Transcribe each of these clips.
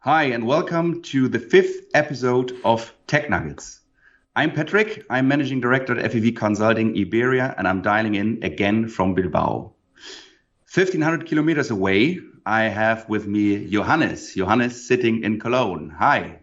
Hi, and welcome to the fifth episode of Tech Nuggets. I'm Patrick. I'm Managing Director at FEV Consulting Iberia, and I'm dialing in again from Bilbao. 1,500 kilometers away, I have with me Johannes. Johannes sitting in Cologne. Hi.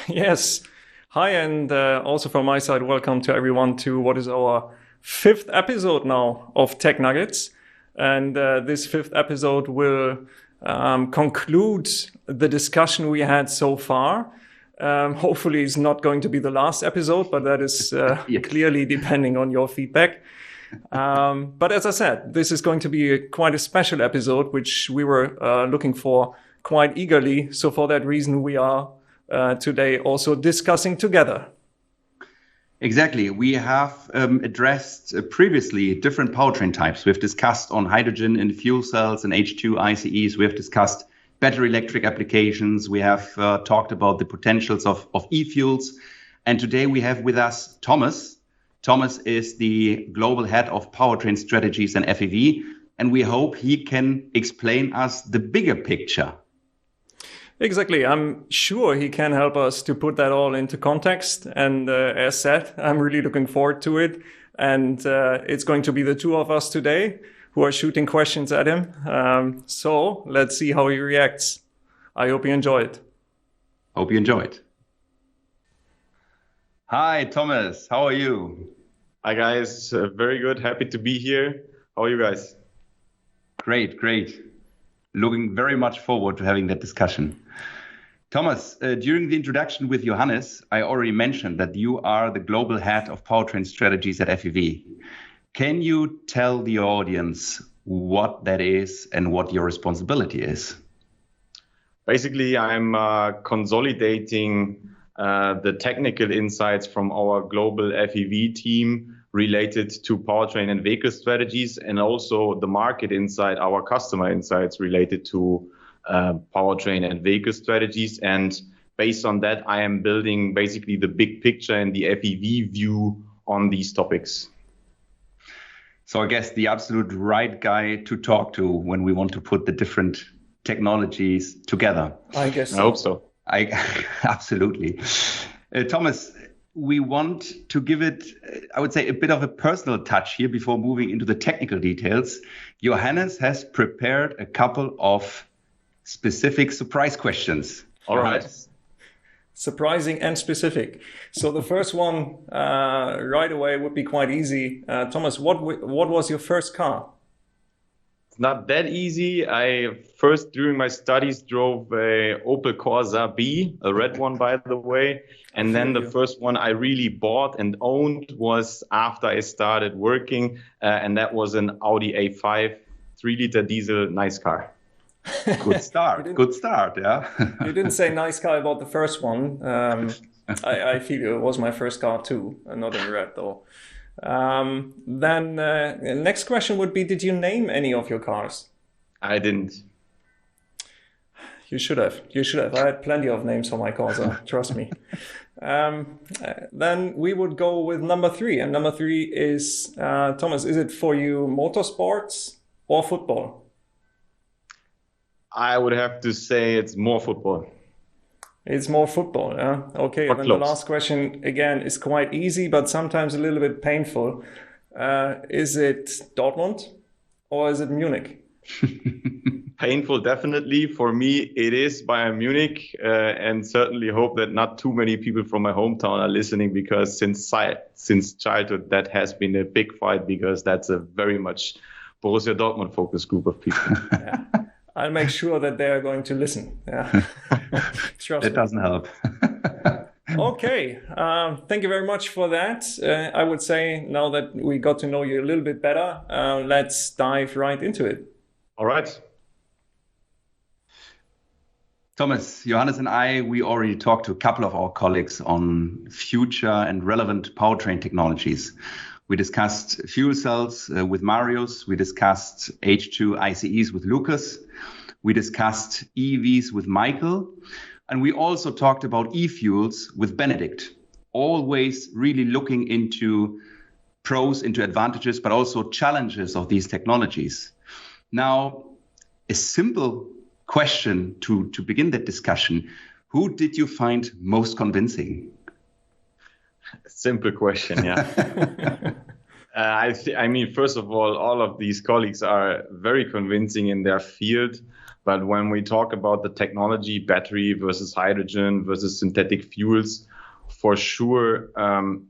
Yes. Hi, and also from my side, welcome to everyone to what is our fifth episode now of Tech Nuggets. And this fifth episode will conclude the discussion we had so far. Hopefully it's not going to be the last episode, but that is clearly depending on your feedback. But as I said, this is going to be quite a special episode, which we were looking for quite eagerly. So for that reason, we are today also discussing together. Exactly. We have addressed previously different powertrain types. We've discussed on hydrogen in fuel cells and H2 ICEs. We have discussed battery electric applications. We have talked about the potentials of e-fuels. And today we have with us Thomas. Thomas is the global head of Powertrain Strategies and FEV. And we hope he can explain us the bigger picture. Exactly. I'm sure he can help us to put that all into context. And as said, I'm really looking forward to it. And it's going to be the two of us today who are shooting questions at him. So let's see how he reacts. I hope you enjoy it. Hope you enjoy it. Hi, Thomas. How are you? Hi, guys. Very good. Happy to be here. How are you guys? Great. Looking very much forward to having that discussion. Thomas, during the introduction with Johannes, I already mentioned that you are the global head of Powertrain Strategies at FEV. Can you tell the audience what that is and what your responsibility is? Basically, I'm consolidating the technical insights from our global FEV team related to powertrain and vehicle strategies, and also the market insight, our customer insights related to powertrain and vehicle strategies. And based on that, I am building basically the big picture and the FEV view on these topics. So I guess the absolute right guy to talk to when we want to put the different technologies together. I guess so. I hope so. Absolutely. Thomas, we want to give it, I would say, a bit of a personal touch here before moving into the technical details. Johannes has prepared a couple of specific surprise questions. All right. Surprising and specific. So the first one right away would be quite easy. Thomas, what was your first car? It's not that easy. I first, during my studies, drove a Opel Corsa B, a red one, by the way. And then the first one I really bought and owned was after I started working. And that was an Audi A5, 3-liter diesel, nice car. Good start. Yeah. You didn't say nice car about the first one. I feel it was my first car too, not in red though. Then next question would be, did you name any of your cars? I didn't. You should have. I had plenty of names for my cars, trust me. Then we would go with number 3. And number 3 is, Thomas, is it for you motorsports or football? I would have to say it's more football. It's more football, yeah? Okay, and then the last question, again, is quite easy, but sometimes a little bit painful. Is it Dortmund or is it Munich? Painful, definitely. For me, it is Bayern Munich, and certainly hope that not too many people from my hometown are listening, because since childhood, that has been a big fight, because that's a very much Borussia Dortmund focused group of people. Yeah. I'll make sure that they are going to listen. Yeah. It doesn't help. Okay. Thank you very much for that. I would say now that we got to know you a little bit better, let's dive right into it. All right. Thomas, Johannes and I, we already talked to a couple of our colleagues on future and relevant powertrain technologies. We discussed fuel cells with Marius. We discussed H2 ICEs with Lucas. We discussed EVs with Michael. And we also talked about e-fuels with Benedict, always really looking into pros, into advantages, but also challenges of these technologies. Now, a simple question to begin that discussion. Who did you find most convincing? Simple question, yeah. I mean, first of all of these colleagues are very convincing in their field. But when we talk about the technology, battery versus hydrogen versus synthetic fuels, for sure,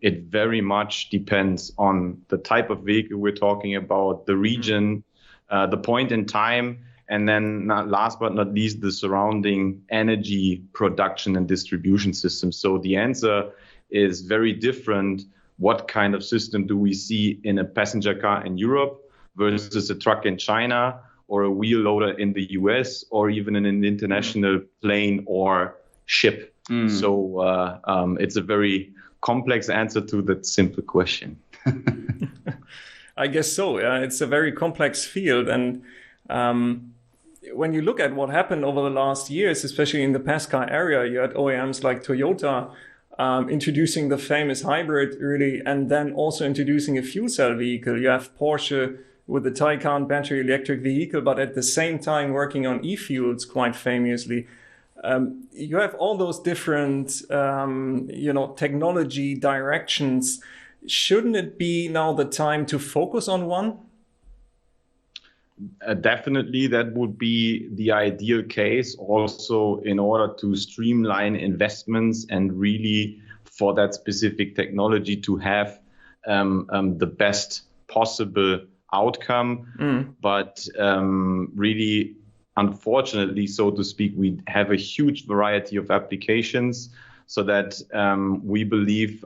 it very much depends on the type of vehicle we're talking about, the region, the point in time, and then last but not least, the surrounding energy production and distribution system. So the answer is very different. What kind of system do we see in a passenger car in Europe versus a truck in China, or a wheel loader in the US, or even in an international plane or ship? So it's a very complex answer to that simple question. I guess so. Yeah, it's a very complex field. And when you look at what happened over the last years, especially in the passenger car area, you had OEMs like Toyota introducing the famous hybrid early, and then also introducing a fuel cell vehicle. You have Porsche with the Taycan battery electric vehicle, but at the same time working on e-fuels quite famously. You have all those different, technology directions. Shouldn't it be now the time to focus on one? Definitely, that would be the ideal case, also in order to streamline investments and really for that specific technology to have the best possible outcome. But really, unfortunately, so to speak, we have a huge variety of applications, so that we believe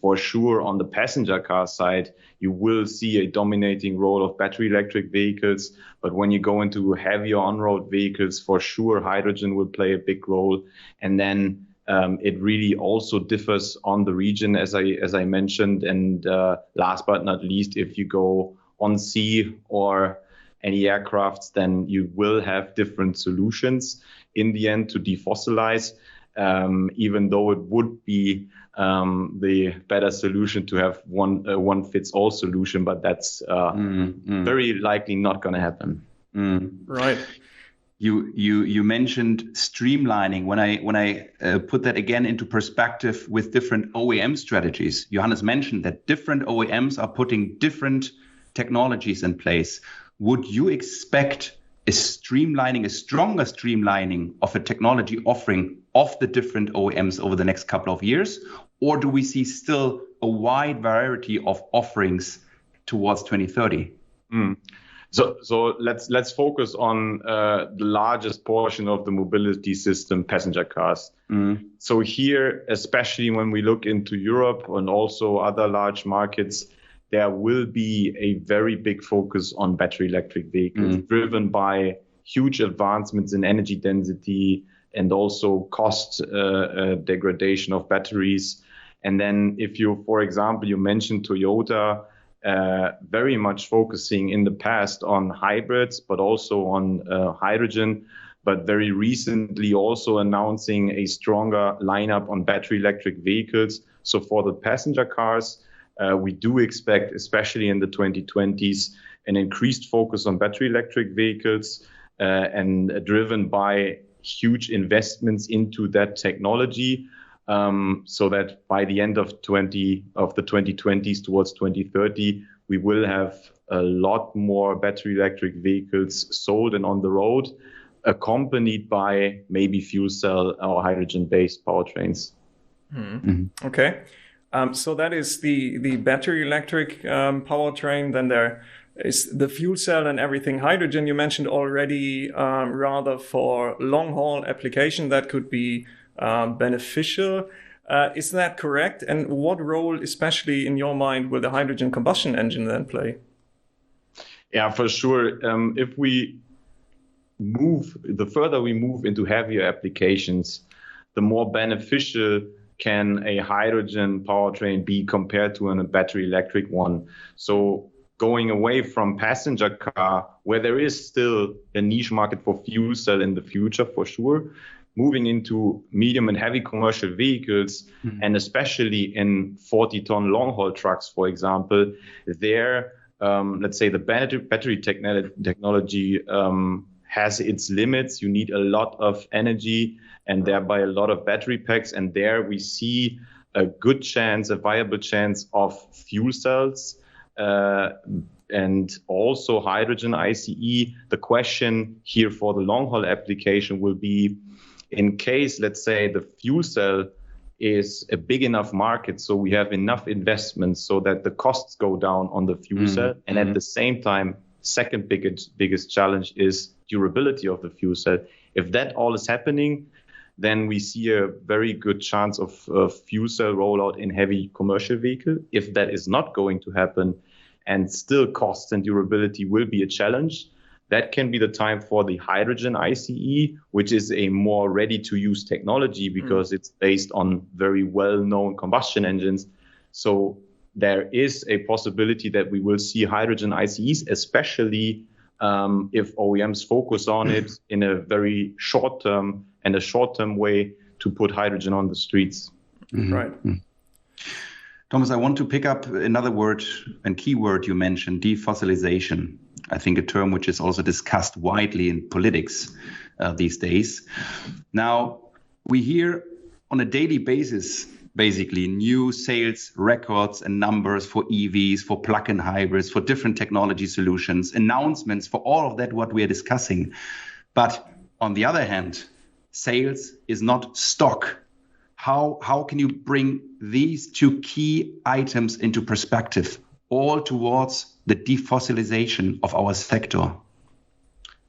for sure on the passenger car side, you will see a dominating role of battery electric vehicles. But when you go into heavier on-road vehicles, for sure, hydrogen will play a big role. And then it really also differs on the region, as I mentioned. And last but not least, if you go on sea or any aircrafts, then you will have different solutions in the end to defossilize. Even though it would be the better solution to have one fits all solution, but that's very likely not going to happen. Right. You mentioned streamlining. When I put that again into perspective with different OEM strategies, Johannes mentioned that different OEMs are putting different technologies in place. Would you expect a stronger streamlining of a technology offering of the different OEMs over the next couple of years? Or do we see still a wide variety of offerings towards 2030? So let's focus on the largest portion of the mobility system, passenger cars. So here, especially when we look into Europe and also other large markets, there will be a very big focus on battery electric vehicles, driven by huge advancements in energy density and also cost degradation of batteries. And then if you, for example, you mentioned Toyota, very much focusing in the past on hybrids, but also on hydrogen, but very recently also announcing a stronger lineup on battery electric vehicles. So for the passenger cars, we do expect, especially in the 2020s, an increased focus on battery electric vehicles and driven by huge investments into that technology, so that by the end of the 2020s towards 2030, we will have a lot more battery electric vehicles sold and on the road, accompanied by maybe fuel cell or hydrogen-based powertrains. Okay. So that is the battery electric powertrain. Then there is the fuel cell and everything hydrogen. You mentioned already rather for long haul application that could be beneficial. Is that correct? And what role, especially in your mind, will the hydrogen combustion engine then play? Yeah, for sure. If we the further we move into heavier applications, the more beneficial can a hydrogen powertrain be compared to a battery electric one. So going away from passenger car, where there is still a niche market for fuel cell in the future, for sure, moving into medium and heavy commercial vehicles, and especially in 40-ton long-haul trucks, for example, there, let's say the battery technology has its limits. You need a lot of energy and thereby a lot of battery packs. And there we see a good chance, a viable chance of fuel cells and also hydrogen ICE. The question here for the long haul application will be, in case, let's say, the fuel cell is a big enough market, so we have enough investments so that the costs go down on the fuel cell. And at the same time, second biggest challenge is durability of the fuel cell. If that all is happening, then we see a very good chance of fuel cell rollout in heavy commercial vehicle. If that is not going to happen, and still cost and durability will be a challenge, that can be the time for the hydrogen ICE, which is a more ready-to-use technology because it's based on very well-known combustion engines. So there is a possibility that we will see hydrogen ICEs, especially if OEMs focus on it in a very short-term way to put hydrogen on the streets. Right. Thomas, I want to pick up another word and keyword you mentioned, defossilization. I think a term which is also discussed widely in politics these days. Now, we hear on a daily basis, basically, new sales records and numbers for EVs, for plug-in hybrids, for different technology solutions, announcements for all of that, what we are discussing. But on the other hand, sales is not stock. How can you bring these two key items into perspective, all towards the defossilization of our sector?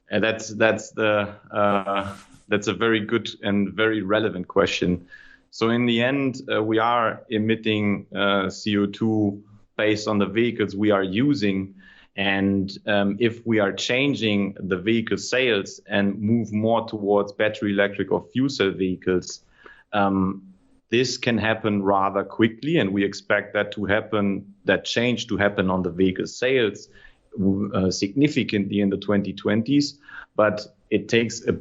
And that's a very good and very relevant question. So in the end, we are emitting CO2 based on the vehicles we are using. And if we are changing the vehicle sales and move more towards battery electric or fuel cell vehicles, this can happen rather quickly, and we expect that change to happen on the vehicle sales significantly in the 2020s. But it takes a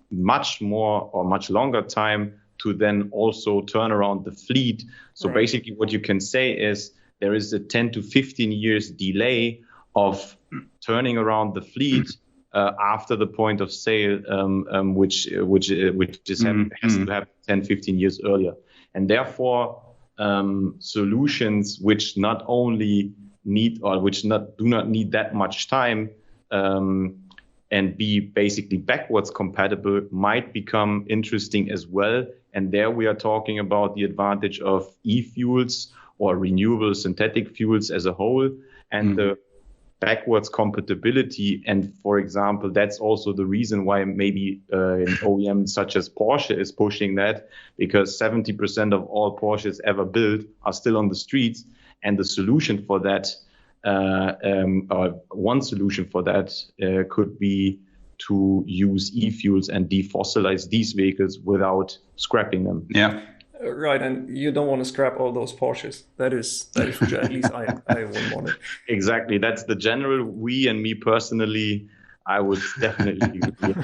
much longer time to then also turn around the fleet. So basically what you can say is there is a 10 to 15 years delay of turning around the fleet after the point of sale, which has to happen 10, 15 years earlier. And therefore, solutions which not only need or do not need that much time and be basically backwards compatible might become interesting as well. And there we are talking about the advantage of e-fuels or renewable synthetic fuels as a whole, and the backwards compatibility. And for example, that's also the reason why maybe an OEM such as Porsche is pushing that, because 70% of all Porsches ever built are still on the streets. And the solution for that, one solution for that could be to use e-fuels and defossilize these vehicles without scrapping them. Yeah. Right, and you don't want to scrap all those Porsches. That is for sure. At least I wouldn't want it. Exactly, that's the general. We and me personally, I would definitely agree.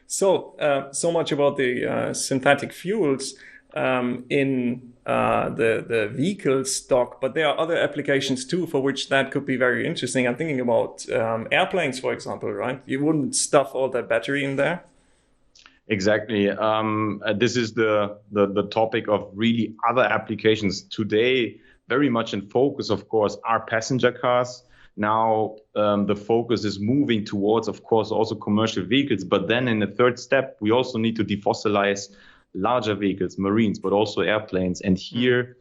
So much about the synthetic fuels in the vehicle stock, but there are other applications too for which that could be very interesting. I'm thinking about airplanes, for example. Right, you wouldn't stuff all that battery in there. Exactly. This is the topic of really other applications today. Very much in focus, of course, are passenger cars. Now the focus is moving towards, of course, also commercial vehicles. But then in the third step, we also need to defossilize larger vehicles, marines, but also airplanes. And here,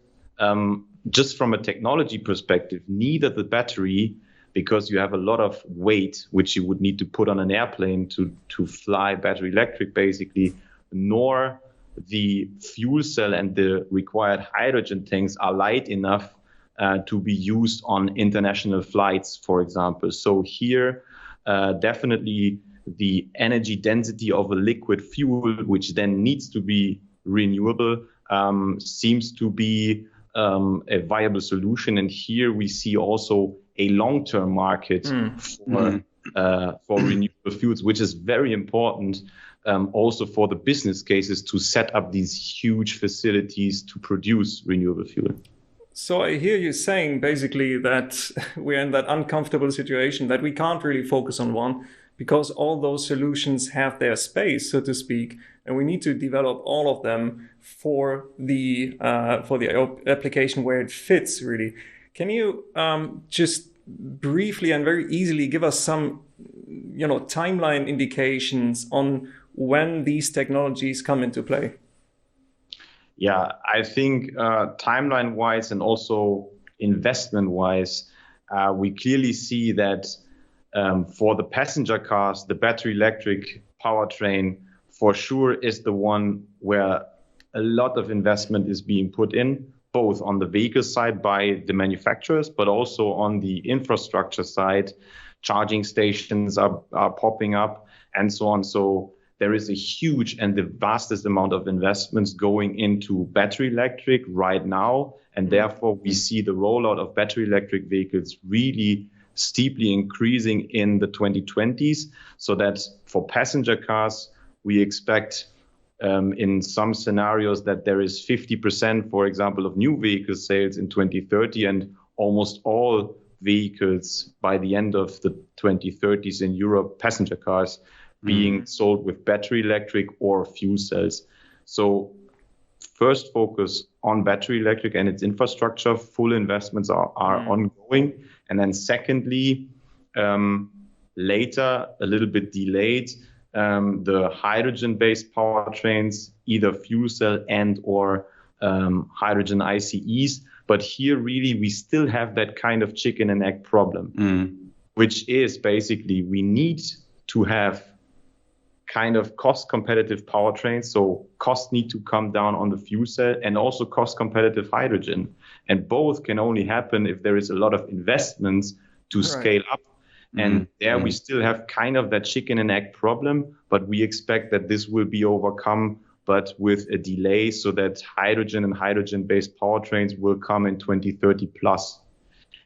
just from a technology perspective, neither the battery, because you have a lot of weight, which you would need to put on an airplane to fly battery electric, basically, nor the fuel cell and the required hydrogen tanks are light enough to be used on international flights, for example. So here, definitely the energy density of a liquid fuel, which then needs to be renewable, seems to be a viable solution. And here we see also a long-term market for renewable fuels, which is very important also for the business cases to set up these huge facilities to produce renewable fuel. So I hear you saying basically that we're in that uncomfortable situation that we can't really focus on one. because all those solutions have their space, so to speak, and we need to develop all of them for the application where it fits really. Can you just briefly and very easily give us some, timeline indications on when these technologies come into play? Yeah, I think timeline-wise and also investment-wise, we clearly see that for the passenger cars, the battery electric powertrain for sure is the one where a lot of investment is being put in, both on the vehicle side by the manufacturers, but also on the infrastructure side. Charging stations are popping up and so on. So there is a huge and the vastest amount of investments going into battery electric right now. And therefore, we see the rollout of battery electric vehicles really steeply increasing in the 2020s. So that for passenger cars, we expect in some scenarios that there is 50%, for example, of new vehicle sales in 2030 and almost all vehicles by the end of the 2030s in Europe, passenger cars, being sold with battery electric or fuel cells. So first focus on battery electric and its infrastructure, full investments are ongoing. And then secondly, later, a little bit delayed, the hydrogen-based powertrains, either fuel cell and or hydrogen ICEs. But here really we still have that kind of chicken and egg problem, which is basically we need to have kind of cost competitive powertrains. So costs need to come down on the fuel cell and also cost competitive hydrogen. And both can only happen if there is a lot of investments to scale up. And there we still have kind of that chicken and egg problem, but we expect that this will be overcome, but with a delay, so that hydrogen and hydrogen-based powertrains will come in 2030 plus.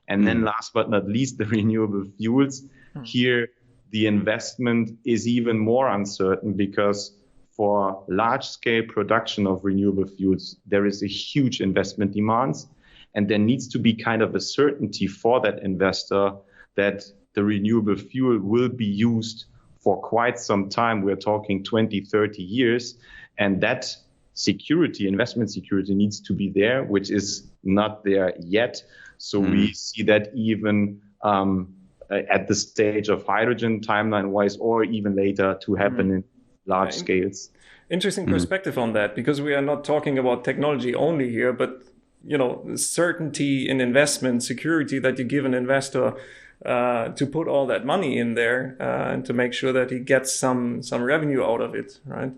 And then last but not least, the renewable fuels. Here, the investment is even more uncertain because for large-scale production of renewable fuels, there is a huge investment demands, and there needs to be kind of a certainty for that investor that the renewable fuel will be used for quite some time. We're talking 20, 30 years. And that security, investment security needs to be there, which is not there yet. So we see that even at the stage of hydrogen timeline-wise or even later to happen in large scales. Interesting perspective on that, because we are not talking about technology only here, but certainty in investment, security that you give an investor to put all that money in there and to make sure that he gets some revenue out of it, right?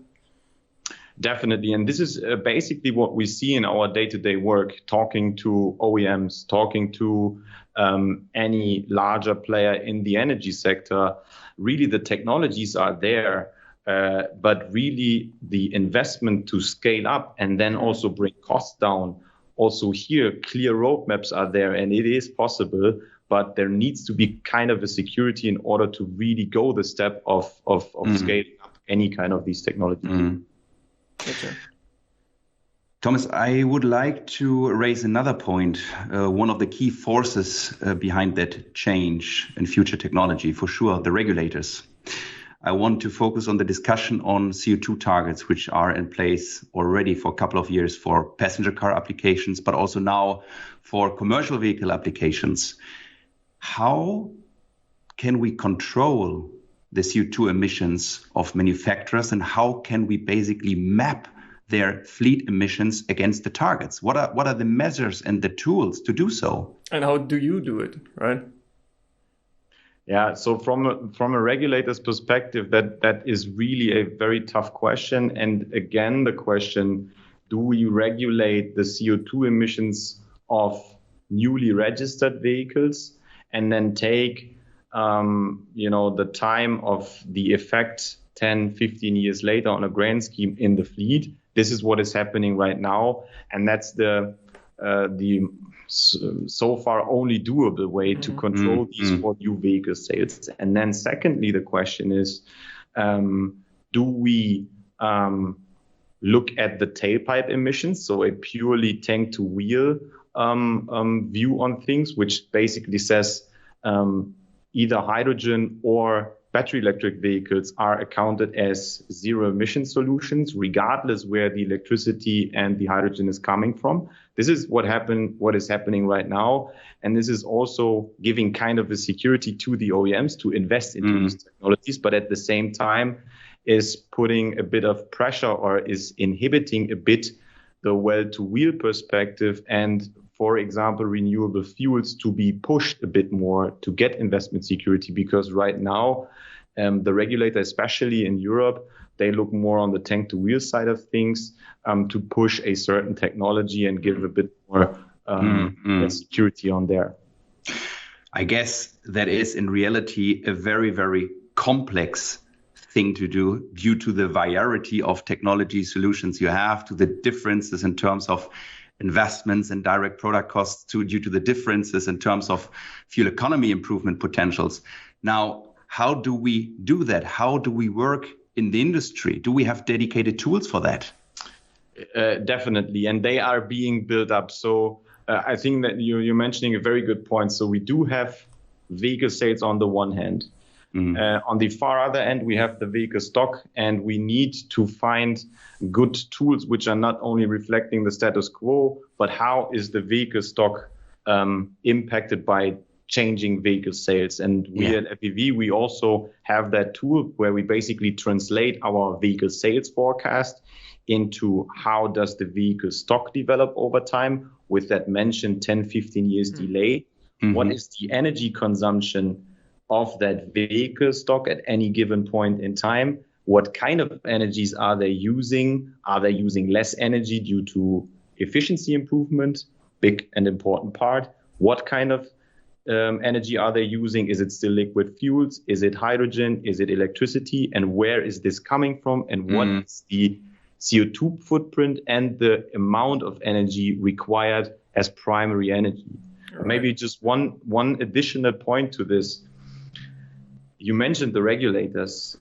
Definitely. And this is basically what we see in our day-to-day work, talking to OEMs, talking to any larger player in the energy sector. Really, the technologies are there, but really the investment to scale up and then also bring costs down. Also here, clear roadmaps are there and it is possible, but there needs to be kind of a security in order to really go the step of scaling up any kind of these technologies. Okay. Thomas, I would like to raise another point. One of the key forces behind that change in future technology, for sure, the regulators. I want to focus on the discussion on CO2 targets, which are in place already for a couple of years for passenger car applications, but also now for commercial vehicle applications. How can we control the CO2 emissions of manufacturers, and how can we basically map their fleet emissions against the targets? What are the measures and the tools to do so? And how do you do it, right? Yeah, so from a regulator's perspective, that is really a very tough question. And again, the question, do we regulate the CO2 emissions of newly registered vehicles and then take the time of the effect 10, 15 years later on a grand scheme in the fleet? This is what is happening right now. And that's the so far only doable way to control these for new vehicle sales. And then secondly, the question is, do we look at the tailpipe emissions? So a purely tank to wheel view on things, which basically says either hydrogen or battery electric vehicles are accounted as zero emission solutions, regardless where the electricity and the hydrogen is coming from. This is what is happening right now. And this is also giving kind of a security to the OEMs to invest into these technologies, but at the same time is putting a bit of pressure or is inhibiting a bit the well-to-wheel perspective and, for example, renewable fuels to be pushed a bit more to get investment security, because right now the regulator, especially in Europe, they look more on the tank-to-wheel side of things to push a certain technology and give a bit more security on there. I guess that is in reality a very, very complex thing to do due to the variety of technology solutions you have, to the differences in terms of investments and direct product costs, due to the differences in terms of fuel economy improvement potentials. Now, how do we do that? How do we work in the industry? Do we have dedicated tools for that? Definitely, and they are being built up. So I think that you're mentioning a very good point. So we do have vehicle sales on the one hand. On the far other end, we have the vehicle stock, and we need to find good tools which are not only reflecting the status quo, but how is the vehicle stock impacted by changing vehicle sales. And we at FEV, we also have that tool where we basically translate our vehicle sales forecast into how does the vehicle stock develop over time with that mentioned 10, 15 years delay. What is the energy consumption of that vehicle stock at any given point in time? What kind of energies are they using? Are they using less energy due to efficiency improvement? Big and important part. What kind of energy are they using? Is it still liquid fuels? Is it hydrogen? Is it electricity? And where is this coming from? And what is the CO2 footprint and the amount of energy required as primary energy? Right. Maybe just one additional point to this. You mentioned the regulators.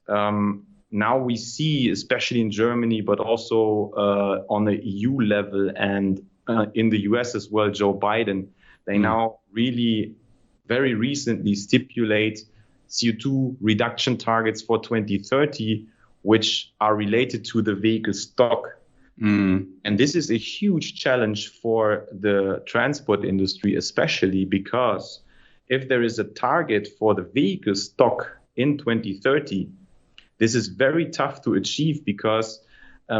Now we see, especially in Germany, but also on the EU level and in the US as well, Joe Biden, they now really very recently stipulate CO2 reduction targets for 2030, which are related to the vehicle stock. And this is a huge challenge for the transport industry, especially because if there is a target for the vehicle stock in 2030, this is very tough to achieve because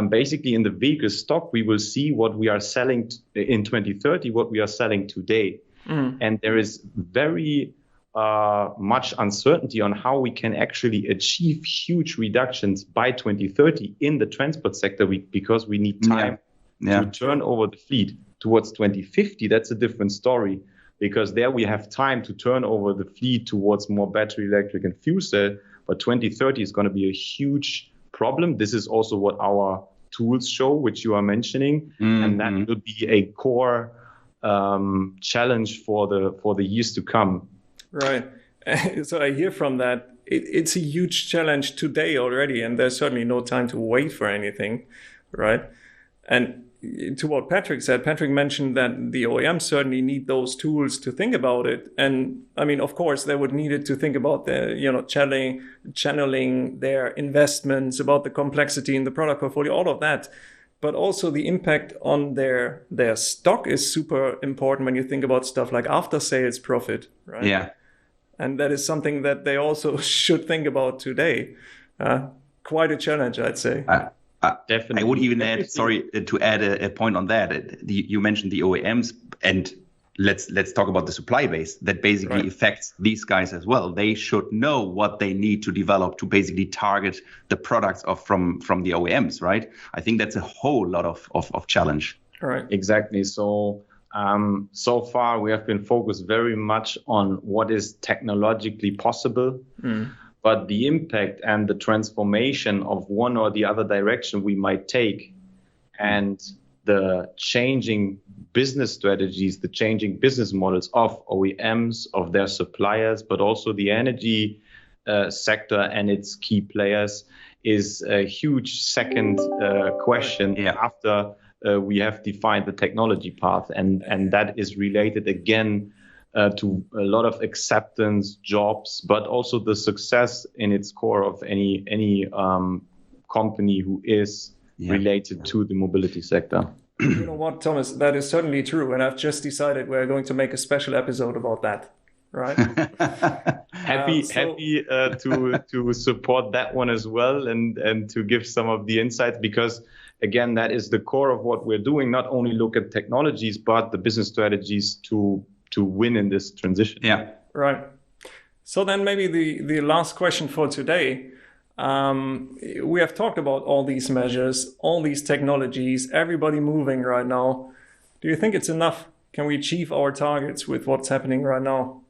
basically in the vehicle stock, we will see what we are selling in 2030, what we are selling today. And there is very much uncertainty on how we can actually achieve huge reductions by 2030 in the transport sector because we need time to turn over the fleet. Towards 2050, that's a different story, because there we have time to turn over the fleet towards more battery electric and fuel cell. But 2030 is going to be a huge problem. This is also what our tools show, which you are mentioning. And that will be a core challenge for the years to come. Right. So I hear from that, it's a huge challenge today already, and there's certainly no time to wait for anything, right? And to what Patrick said, Patrick mentioned that the OEMs certainly need those tools to think about it. And I mean, of course, they would need it to think about channeling their investments, about the complexity in the product portfolio, all of that. But also the impact on their stock is super important when you think about stuff like after sales profit, right? Yeah. And that is something that they also should think about today. Quite a challenge, I'd say. Definitely. I would even add, to add a point on that. You mentioned the OEMs, and let's talk about the supply base that basically affects these guys as well. They should know what they need to develop to basically target the products from the OEMs, right? I think that's a whole lot of challenge. Right. Exactly. So so far we have been focused very much on what is technologically possible. But the impact and the transformation of one or the other direction we might take, and the changing business strategies, the changing business models of OEMs, of their suppliers, but also the energy sector and its key players, is a huge second question after we have defined the technology path. And that is related again to a lot of acceptance, jobs, but also the success in its core of any company who is related to the mobility sector. You know what, Thomas, that is certainly true. And I've just decided we're going to make a special episode about that. Right. happy to support that one as well and to give some of the insights, because again, that is the core of what we're doing. Not only look at technologies, but the business strategies to win in this transition. Yeah. Right. So then maybe the last question for today. We have talked about all these measures, all these technologies, everybody moving right now. Do you think it's enough? Can we achieve our targets with what's happening right now?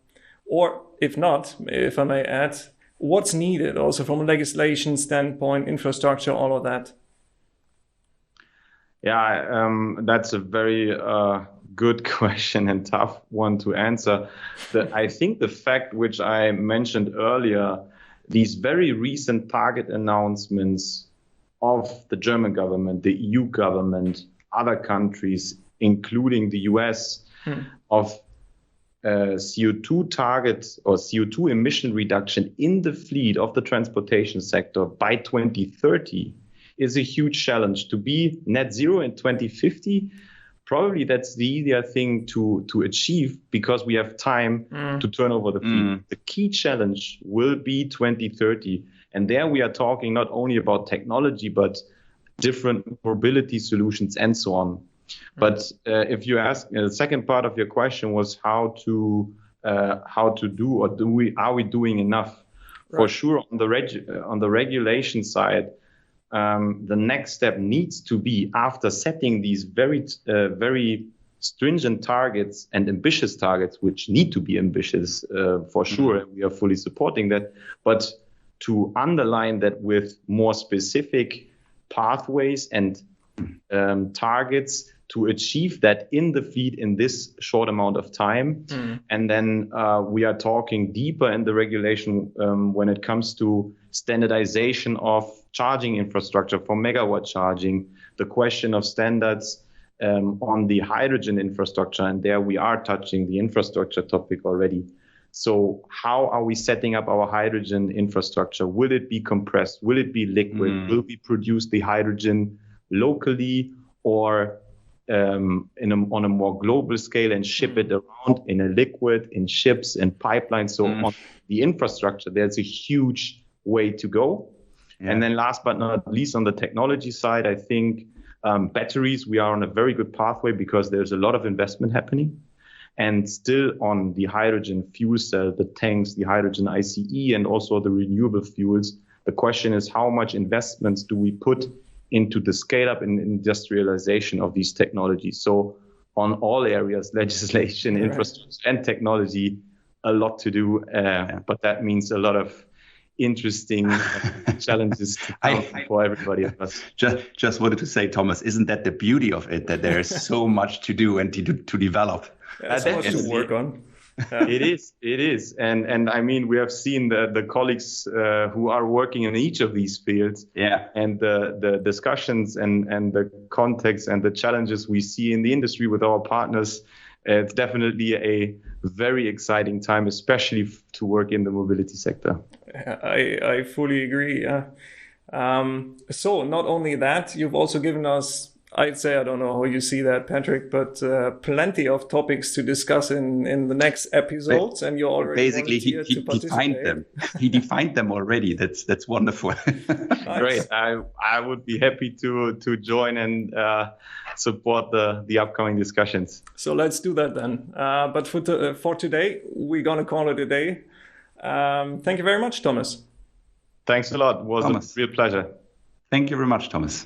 Or if not, if I may add, what's needed also from a legislation standpoint, infrastructure, all of that? Yeah, that's a very good question and tough one to answer. I think the fact which I mentioned earlier, these very recent target announcements of the German government, the EU government, other countries, including the US, of CO2 targets or CO2 emission reduction in the fleet of the transportation sector by 2030 is a huge challenge. To be net zero in 2050, probably that's the easier thing to achieve because we have time to turn over the fleet. The key challenge will be 2030. And there we are talking not only about technology, but different mobility solutions and so on. But if you ask, the second part of your question was how to do, or are we doing enough? Right. For sure, on the regulation side, the next step needs to be, after setting these very stringent targets and ambitious targets, which need to be ambitious for sure, and we are fully supporting that, but to underline that with more specific pathways and targets to achieve that in the fleet in this short amount of time. And then we are talking deeper in the regulation when it comes to standardization of charging infrastructure for megawatt charging, the question of standards on the hydrogen infrastructure. And there we are touching the infrastructure topic already. So how are we setting up our hydrogen infrastructure? Will it be compressed? Will it be liquid? Will we produce the hydrogen locally or on a more global scale and ship it around in a liquid, in ships and pipelines? So on the infrastructure, there's a huge way to go. Yeah. And then last but not least, on the technology side, I think batteries, we are on a very good pathway because there's a lot of investment happening. And still on the hydrogen fuel cell, the tanks, the hydrogen ICE, and also the renewable fuels, the question is how much investments do we put into the scale up and industrialization of these technologies? So on all areas, legislation, infrastructure, and technology, a lot to do. But that means a lot of interesting challenges to come for everybody of us. Just wanted to say, Thomas, isn't that the beauty of it, that there's so much to do and to develop? Yeah, so much to work on. Yeah. It is. And I mean, we have seen the colleagues who are working in each of these fields, and the discussions and the context and the challenges we see in the industry with our partners. It's definitely a very exciting time, especially to work in the mobility sector. I fully agree. So not only that, you've also given us, I'd say, I don't know how you see that, Patrick, but plenty of topics to discuss in the next episodes, and you're already basically he defined them. He defined them already. That's wonderful. Nice. Great. I would be happy to join and support the upcoming discussions. So let's do that then. But for today, we're gonna call it a day. Thank you very much, Thomas. Thanks a lot. It was a real pleasure. Thank you very much, Thomas.